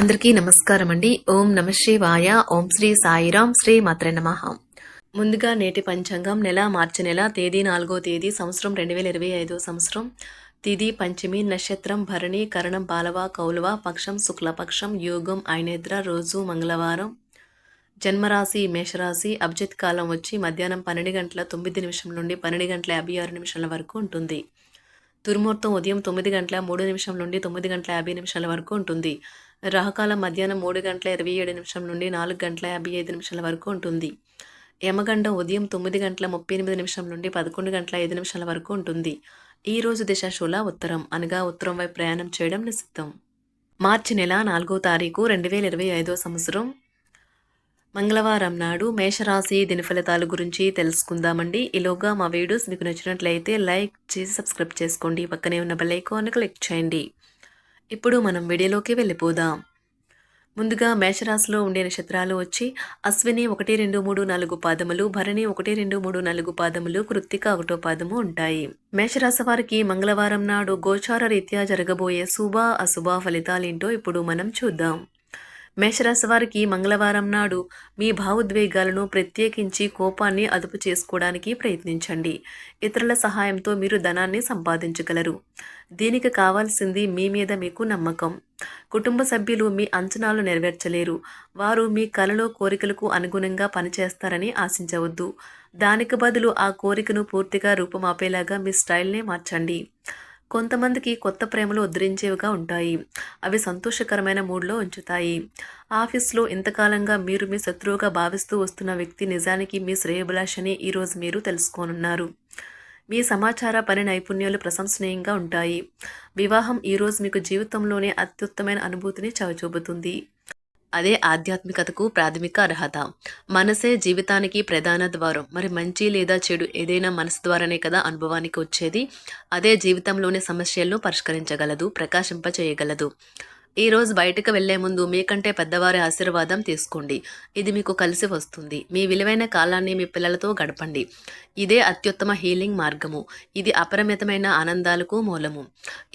అందరికీ నమస్కారం అండి. ఓం నమ శివాయ. ఓం శ్రీ సాయిరాం. శ్రీ మాత్రే నమః. ముందుగా నేటి పంచాంగం మార్చి నెల తేదీ 4వ తేదీ సంవత్సరం 2025 సంవత్సరం. తిథి పంచమి, నక్షత్రం భరణి, కరణం బాలవ, కౌలవ, పక్షం శుక్లపక్షం, యోగం ఐనేద్ర, రోజు మంగళవారం. జన్మరాశి మేషరాశి. అభిజిత్ కాలం వచ్చి మధ్యాహ్నం 12 గంటల 9 నిమిషం నుండి 12 గంటల 56 నిమిషాల వరకు ఉంటుంది. దుర్ముహూర్తం ఉదయం 9 గంటల 3 నిమిషం నుండి 9 గంటల 50 నిమిషాల వరకు ఉంటుంది. రాహుకాలం మధ్యాహ్నం 3 గంటల 27 నిమిషం నుండి 4 గంటల 55 నిమిషాల వరకు ఉంటుంది. యమగండం ఉదయం 9 గంటల 38 నిమిషం నుండి 11 గంటల 5 నిమిషాల వరకు ఉంటుంది. ఈ రోజు దిశ శూల ఉత్తరం, అనగా ఉత్తరం వైపు ప్రయాణం చేయడం నిషిద్ధం. మార్చి నెల 4వ తారీఖు 2025 సంవత్సరం మంగళవారం నాడు మేషరాశి దినఫలితాల గురించి తెలుసుకుందామండి. ఈలోగా మా వీడియోస్ మీకు నచ్చినట్లయితే లైక్ చేసి సబ్స్క్రైబ్ చేసుకోండి. పక్కనే ఉన్న బెల్ ఐకాన్ క్లిక్ చేయండి. ఇప్పుడు మనం వీడియోలోకి వెళ్ళిపోదాం. ముందుగా మేషరాశిలో ఉండే నక్షత్రాలు వచ్చి అశ్విని 1, 2, 3, 4 పాదములు, భరణి 1, 2, 3, 4 పాదములు, కృత్తిక 1వ పాదము ఉంటాయి. మేషరాశి వారికి మంగళవారం నాడు గోచార రీత్యా జరగబోయే శుభ అశుభ ఫలితాలేంటో ఇప్పుడు మనం చూద్దాం. మేషరాశి వారికి మంగళవారం నాడు మీ భావోద్వేగాలను, ప్రత్యేకించి కోపాన్ని అదుపు చేసుకోవడానికి ప్రయత్నించండి. ఇతరుల సహాయంతో మీరు ధనాన్ని సంపాదించగలరు. దీనికి కావాల్సింది మీ మీద మీకు నమ్మకం. కుటుంబ సభ్యులు మీ అంచనాలు నెరవేర్చలేరు. వారు మీ కలలో కోరికలకు అనుగుణంగా పనిచేస్తారని ఆశించవద్దు. దానికి బదులు ఆ కోరికను పూర్తిగా రూపమాపేలాగా మీ స్టైల్నే మార్చండి. కొంతమందికి కొత్త ప్రేమలు ఉద్ధరించేవిగా ఉంటాయి. అవి సంతోషకరమైన మూడ్లో ఉంచుతాయి. ఆఫీస్లో ఇంతకాలంగా మీరు మీ శత్రువుగా భావిస్తూ వస్తున్న వ్యక్తి నిజానికి మీ శ్రేయోభిలాషని ఈరోజు మీరు తెలుసుకోనున్నారు. మీ సమాచార పని నైపుణ్యాలు ప్రశంసనీయంగా ఉంటాయి. వివాహం ఈరోజు మీకు జీవితంలోనే అత్యుత్తమైన అనుభూతిని చవిచూపుతుంది. అదే ఆధ్యాత్మికతకు ప్రాథమిక అర్హత. మనసే జీవితానికి ప్రధాన ద్వారం. మరి మంచి లేదా చెడు ఏదైనా మనసు ద్వారానే కదా అనుభవానికి వచ్చేది. అదే జీవితంలోని సమస్యలను పరిష్కరించగలదు, ప్రకాశింపచేయగలదు. ఈరోజు బయటకు వెళ్లే ముందు మీకంటే పెద్దవారి ఆశీర్వాదం తీసుకోండి. ఇది మీకు కలిసి వస్తుంది. మీ విలువైన కాలాన్ని మీ పిల్లలతో గడపండి. ఇదే అత్యుత్తమ హీలింగ్ మార్గము. ఇది అపరిమితమైన ఆనందాలకు మూలము.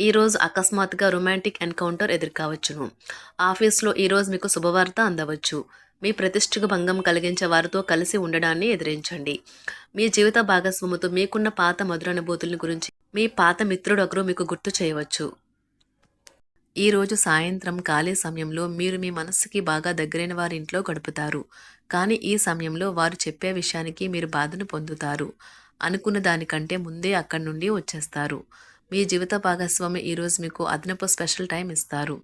ఈరోజు అకస్మాత్తుగా రొమాంటిక్ ఎన్కౌంటర్ ఎదుర్కోవచ్చును. ఆఫీస్లో ఈరోజు మీకు శుభవార్త అందవచ్చు. మీ ప్రతిష్టకు భంగం కలిగించే వారితో కలిసి ఉండడాన్ని ఎదిరించండి. మీ జీవిత భాగస్వామితో మీకున్న పాత మధురానుభూతుల గురించి మీ పాత మిత్రుడు ఒకరు మీకు గుర్తు చేయవచ్చు. ఈరోజు సాయంత్రం ఖాళీ సమయంలో మీరు మీ మనస్సుకి బాగా దగ్గరైన వారి ఇంట్లో గడుపుతారు. కానీ ఈ సమయంలో వారు చెప్పే విషయానికి మీరు బాధను పొందుతారు. అనుకున్న దానికంటే ముందే అక్కడి నుండి వచ్చేస్తారు. మీ జీవిత భాగస్వామి ఈరోజు మీకు అదనపు స్పెషల్ టైం ఇస్తారు.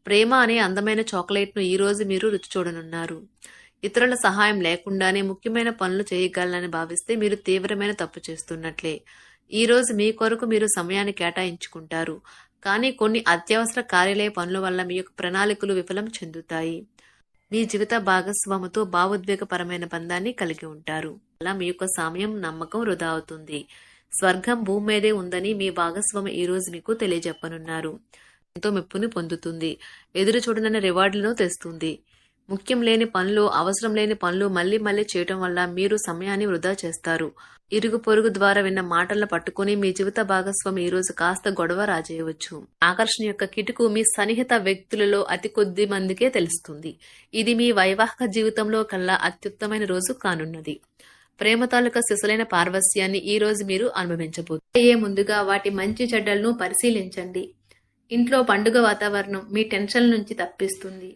ప్రేమ అనే అందమైన చాక్లెట్ను ఈరోజు మీరు రుచి చూడనున్నారు. ఇతరుల సహాయం లేకుండానే ముఖ్యమైన పనులు చేయగలనని భావిస్తే మీరు తీవ్రమైన తప్పు చేస్తున్నట్లే. ఈరోజు మీ కొరకు మీరు సమయాన్ని కేటాయించుకుంటారు. కానీ కొన్ని అత్యవసర కార్యాలయ పనుల వల్ల మీ యొక్క ప్రణాళికలు విఫలం చెందుతాయి. మీ జీవిత భాగస్వామితో భావోద్వేగపరమైన బంధాన్ని కలిగి ఉంటారు. అలా మీ యొక్క సమయం, నమ్మకం వృధా అవుతుంది. స్వర్గం భూమి మీదే ఉందని మీ భాగస్వామి ఈ రోజు మీకు తెలియజెప్పనున్నారు. ఎంతో మెప్పుని పొందుతుంది. ఎదురు చూడనన్న రివార్డులను తెస్తుంది. ముఖ్యం లేని పనులు, అవసరం లేని పనులు మళ్లీ మళ్లీ చేయటం వల్ల మీరు సమయాన్ని వృధా చేస్తారు. ఇరుగు పొరుగు ద్వారా విన్న మాటలను పట్టుకుని మీ జీవిత భాగస్వామి ఈ రోజు కాస్త గొడవ రాజేయవచ్చు. ఆకర్షణ యొక్క కిటుకు మీ సన్నిహిత వ్యక్తులలో అతి కొద్ది మందికే తెలుస్తుంది. ఇది మీ వైవాహిక జీవితంలో కల్లా అత్యుత్తమైన రోజు కానున్నది. ప్రేమ తాలూకా సిసలైన పార్వస్యాన్ని ఈ రోజు మీరు అనుభవించబోతున్నారు. ముందుగా వాటి మంచి చెడ్డలను పరిశీలించండి. ఇంట్లో పండుగ వాతావరణం మీ టెన్షన్ నుంచి తప్పిస్తుంది.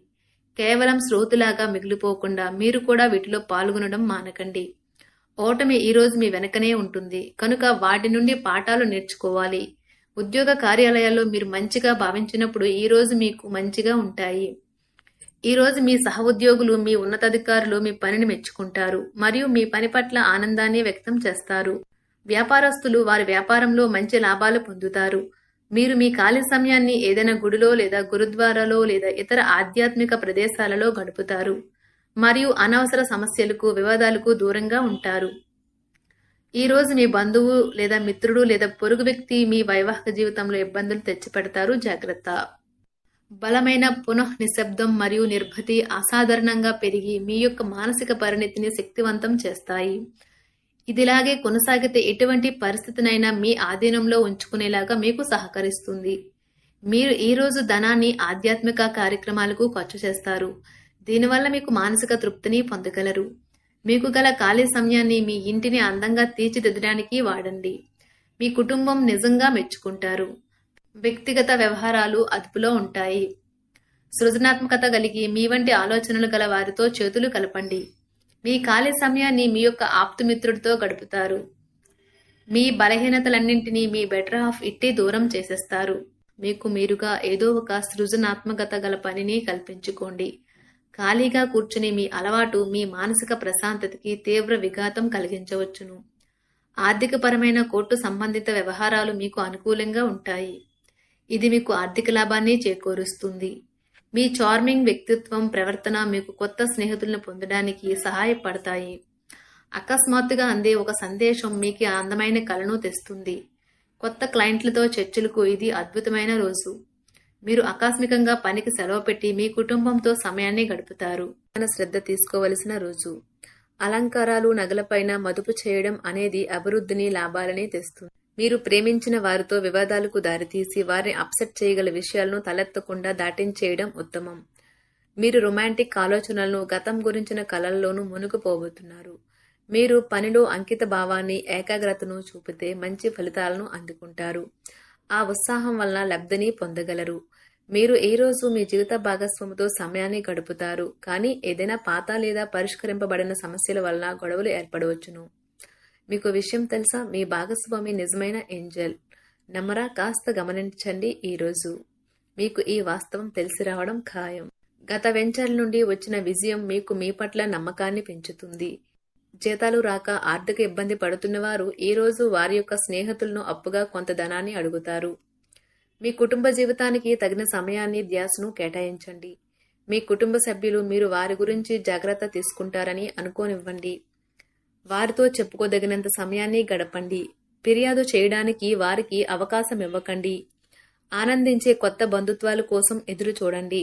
కేవలం శ్రోతులాగా మిగిలిపోకుండా మీరు కూడా వీటిలో పాల్గొనడం మానకండి. ఓటమి ఈరోజు మీ వెనకనే ఉంటుంది కనుక వాటి నుండి పాఠాలు నేర్చుకోవాలి. ఉద్యోగ కార్యాలయాల్లో మీరు మంచిగా భావించినప్పుడు ఈ రోజు మీకు మంచిగా ఉంటాయి. ఈ రోజు మీ సహ ఉద్యోగులు, మీ ఉన్నతాధికారులు మీ పనిని మెచ్చుకుంటారు మరియు మీ పని పట్ల ఆనందాన్ని వ్యక్తం చేస్తారు. వ్యాపారస్తులు వారి వ్యాపారంలో మంచి లాభాలు పొందుతారు. మీరు మీ ఖాళీ సమయాన్ని ఏదైనా గుడిలో లేదా గురుద్వారాలో లేదా ఇతర ఆధ్యాత్మిక ప్రదేశాలలో గడుపుతారు మరియు అనవసర సమస్యలకు, వివాదాలకు దూరంగా ఉంటారు. ఈ రోజు మీ బంధువు లేదా మిత్రుడు లేదా పొరుగు వ్యక్తి మీ వైవాహిక జీవితంలో ఇబ్బందులు తెచ్చిపెడతారు. జాగ్రత్త. బలమైన నిశ్శబ్దం మరియు నిర్భతి అసాధారణంగా పెరిగి మీ యొక్క మానసిక పరిణతిని శక్తివంతం చేస్తాయి. ఇదిలాగే కొనసాగితే ఎటువంటి పరిస్థితినైనా మీ ఆధీనంలో ఉంచుకునేలాగా మీకు సహకరిస్తుంది. మీరు ఈరోజు ధనాన్ని ఆధ్యాత్మిక కార్యక్రమాలకు ఖర్చు చేస్తారు. దీనివల్ల మీకు మానసిక తృప్తిని పొందగలరు. మీకు గల ఖాళీ సమయాన్ని మీ ఇంటిని అందంగా తీర్చిదిద్దడానికి వాడండి. మీ కుటుంబం నిజంగా మెచ్చుకుంటారు. వ్యక్తిగత వ్యవహారాలు అదుపులో ఉంటాయి. సృజనాత్మకత కలిగి మీ వంటి ఆలోచనలు గల వారితో చేతులు కలపండి. మీ ఖాళీ సమయాన్ని మీ యొక్క ఆప్తమిత్రుడితో గడుపుతారు. మీ బలహీనతలన్నింటినీ మీ బెటర్ హాఫ్ ఇట్టి దూరం చేసేస్తారు. మీకు మీరుగా ఏదో ఒక సృజనాత్మకత గల పనిని కల్పించుకోండి. ఖాళీగా కూర్చుని మీ అలవాటు మీ మానసిక ప్రశాంతతకి తీవ్ర విఘాతం కలిగించవచ్చును. ఆర్థికపరమైన కోర్టు సంబంధిత వ్యవహారాలు మీకు అనుకూలంగా ఉంటాయి. ఇది మీకు ఆర్థిక లాభాన్ని చేకూరుస్తుంది. మీ చార్మింగ్ వ్యక్తిత్వం, ప్రవర్తన మీకు కొత్త స్నేహితులను పొందడానికి సహాయపడతాయి. అకస్మాత్తుగా అందే ఒక సందేశం మీకు అందమైన కలను తెస్తుంది. కొత్త క్లయింట్లతో చర్చలకు ఇది అద్భుతమైన రోజు. మీరు ఆకస్మికంగా పనికి సెలవు పెట్టి మీ కుటుంబంతో సమయాన్ని గడుపుతారు. శ్రద్ధ తీసుకోవలసిన రోజు. అలంకారాలు, నగలపైన మదుపు చేయడం అనేది అభివృద్ధిని, లాభాలని తెస్తుంది. మీరు ప్రేమించిన వారితో వివాదాలకు దారితీసి వారిని అప్సెట్ చేయగల విషయాలను తలెత్తకుండా దాటించేయడం ఉత్తమం. మీరు రొమాంటిక్ ఆలోచనలను, గతం గురించిన కలల్లోనూ మునిగిపోబోతున్నారు. మీరు పనిలో అంకిత భావాన్ని, ఏకాగ్రతను చూపితే మంచి ఫలితాలను అందుకుంటారు. ఆ ఉత్సాహం వలన లబ్ధిని పొందగలరు. మీరు ఈ రోజు మీ జీవిత భాగస్వామితో సమయాన్ని గడుపుతారు. కానీ ఏదైనా పాత లేదా పరిష్కరింపబడిన సమస్యల వలన గొడవలు ఏర్పడవచ్చును. మీకు విషయం తెలుసా? మీ భాగస్వామి నిజమైన ఏంజల్. నమ్మరా? కాస్త గమనించండి. ఈరోజు మీకు ఈ వాస్తవం తెలిసి రావడం ఖాయం. గత వెంచర్ల నుండి వచ్చిన విజయం మీకు మీ పట్ల నమ్మకాన్ని పెంచుతుంది. జీతాలు రాక ఆర్థిక ఇబ్బంది పడుతున్నవారు ఈరోజు వారి యొక్క స్నేహితులను అప్పుగా కొంత ధనాన్ని అడుగుతారు. మీ కుటుంబ జీవితానికి తగిన సమయాన్ని, ధ్యాసను కేటాయించండి. మీ కుటుంబ సభ్యులు మీరు వారి గురించి జాగ్రత్త తీసుకుంటారని అనుకోనివ్వండి. వారితో చెప్పుకోదగినంత సమయాన్ని గడపండి. ఫిర్యాదు చేయడానికి వారికి అవకాశం ఇవ్వకండి. ఆనందించే కొత్త బంధుత్వాల కోసం ఎదురు చూడండి.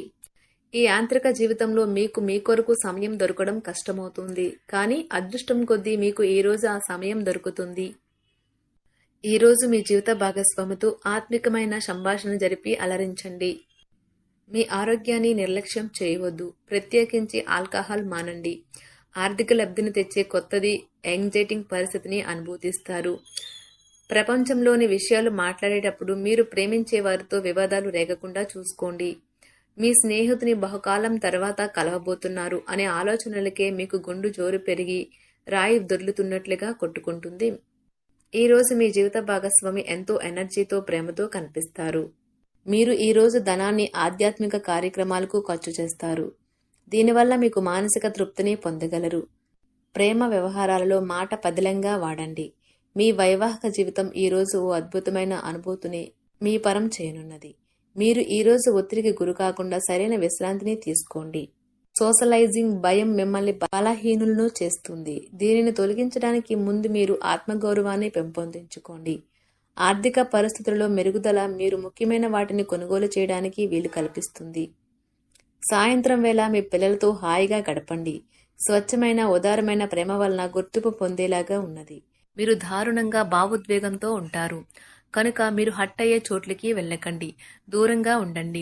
ఈ యాంత్రిక జీవితంలో మీకు మీ కొరకు సమయం దొరకడం కష్టమవుతుంది. కానీ అదృష్టం కొద్దీ మీకు ఈరోజు ఆ సమయం దొరుకుతుంది. ఈరోజు మీ జీవిత భాగస్వామితో ఆత్మికమైన సంభాషణ జరిపి అలరించండి. మీ ఆరోగ్యాన్ని నిర్లక్ష్యం చేయవద్దు. ప్రత్యేకించి ఆల్కహాల్ మానండి. ఆర్థిక లబ్ధిని తెచ్చే కొత్తది, యాంగ్జైటింగ్ పరిస్థితిని అనుభూతిస్తారు. ప్రపంచంలోని విషయాలు మాట్లాడేటప్పుడు మీరు ప్రేమించే వారితో వివాదాలు రేగకుండా చూసుకోండి. మీ స్నేహితుని బహుకాలం తర్వాత కలవబోతున్నారు అనే ఆలోచనలకే మీకు గుండు జోరు పెరిగి రాయి దొర్లుతున్నట్లుగా కొట్టుకుంటుంది. ఈరోజు మీ జీవిత భాగస్వామి ఎంతో ఎనర్జీతో, ప్రేమతో కనిపిస్తారు. మీరు ఈరోజు ధనాన్ని ఆధ్యాత్మిక కార్యక్రమాలకు ఖర్చు చేస్తారు. దీనివల్ల మీకు మానసిక తృప్తిని పొందగలరు. ప్రేమ వ్యవహారాలలో మాట పదిలంగా వాడండి. మీ వైవాహిక జీవితం ఈరోజు ఓ అద్భుతమైన అనుభూతిని మీ పరం చేయనున్నది. మీరు ఈరోజు ఒత్తిడికి గురి కాకుండా సరైన విశ్రాంతిని తీసుకోండి. సోషలైజింగ్ భయం మిమ్మల్ని బలహీనులను చేస్తుంది. దీనిని తొలగించడానికి ముందు మీరు ఆత్మగౌరవాన్ని పెంపొందించుకోండి. ఆర్థిక పరిస్థితులలో మెరుగుదల మీరు ముఖ్యమైన వాటిని కొనుగోలు చేయడానికి వీలు కల్పిస్తుంది. సాయంత్రం వేళ మీ పిల్లలతో హాయిగా గడపండి. స్వచ్ఛమైన, ఉదారమైన ప్రేమ వలన గుర్తింపు పొందేలాగా ఉన్నది. మీరు దారుణంగా భావోద్వేగంతో ఉంటారు కనుక మీరు హట్ అయ్యే చోట్లకి వెళ్ళకండి. దూరంగా ఉండండి.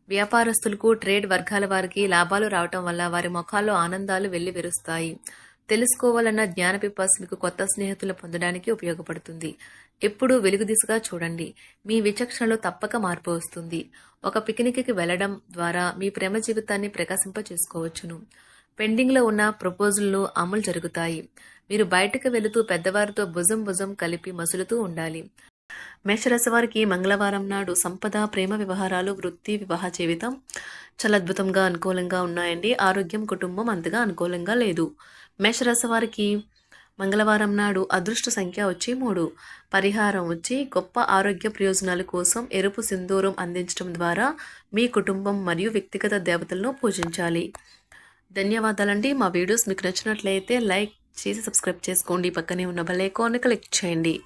వ్యాపారస్తులకు, ట్రేడ్ వర్గాల వారికి లాభాలు రావటం వల్ల వారి ముఖాల్లో ఆనందాలు వెల్లివిరుస్తాయి. తెలుసుకోవాలన్న జ్ఞాన పిపాస మీకు కొత్త స్నేహితులు పొందడానికి ఉపయోగపడుతుంది. ఎప్పుడూ వెలుగు దిశగా చూడండి. మీ విచక్షణలో తప్పక మార్పు వస్తుంది. ఒక పిక్నిక్కి వెళ్లడం ద్వారా మీ ప్రేమ జీవితాన్ని ప్రకాశింప చేసుకోవచ్చును. పెండింగ్లో ఉన్న ప్రపోజల్లు అమలు జరుగుతాయి. మీరు బయటకు వెళుతూ పెద్దవారితో భుజం కలిపి మసులుతూ ఉండాలి. మేషరాశి వారికి మంగళవారం నాడు సంపద, ప్రేమ వ్యవహారాలు, వృత్తి, వివాహ జీవితం చాలా అద్భుతంగా, అనుకూలంగా ఉన్నాయండి. ఆరోగ్యం, కుటుంబం అంతగా అనుకూలంగా లేదు. మేషరాశి వారికి మంగళవారం నాడు అదృష్ట సంఖ్య వచ్చి 3. పరిహారం వచ్చి గొప్ప ఆరోగ్య ప్రయోజనాల కోసం ఎరుపు సింధూరం అందించడం ద్వారా మీ కుటుంబం మరియు వ్యక్తిగత దేవతలను పూజించాలి. ధన్యవాదాలండి. మా వీడియోస్ మీకు నచ్చినట్లయితే లైక్ చేసి సబ్స్క్రైబ్ చేసుకోండి. పక్కనే ఉన్న బెల్ ఐకాన్ని క్లిక్ చేయండి.